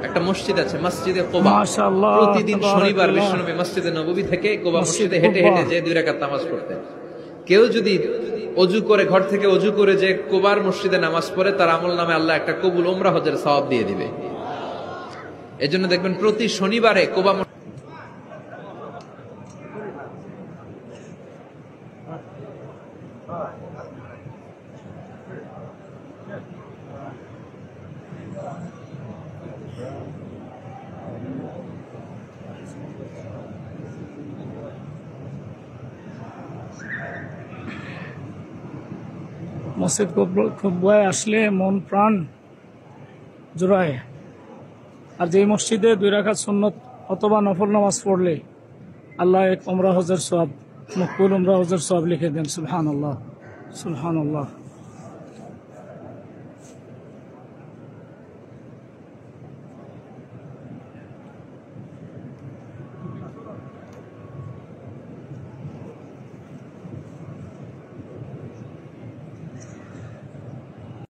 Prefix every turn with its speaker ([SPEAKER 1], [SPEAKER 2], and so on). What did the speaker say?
[SPEAKER 1] একটা মসজিদ আছে, মসজিদে কুবা।
[SPEAKER 2] মাশাআল্লাহ,
[SPEAKER 1] প্রতিদিন শনিবার
[SPEAKER 2] তাবারাকাল্লাহ।
[SPEAKER 1] বিশ্বনবী মসজিদে নববী থেকে কুবা মসজিদে হেঁটে
[SPEAKER 2] কুবা।
[SPEAKER 1] হেঁটে যে 2 রাকাত নামাজ পড়তেন। কেউ যদি অজু করে, ঘর থেকে অজু করে যে কুবার মসজিদে নামাজ পড়ে, তার আমল নামে আল্লাহ একটা কবুল উমরা হজের সওয়াব দিয়ে দিবে। এজন্য দেখবেন প্রতি শনিবারে কুবা
[SPEAKER 2] মসজিদ কুবায় আসলে মন প্রাণ জোড়ায়। আর যে মসজিদে 2 রাকাত সুন্নত অথবা নফল নামাজ পড়লে আল্লাহ এক উমরা হজের সওয়াব, মকবুল উমরা হজের সওয়াব লিখে দেন। সুবহানাল্লাহ, সুবহানাল্লাহ।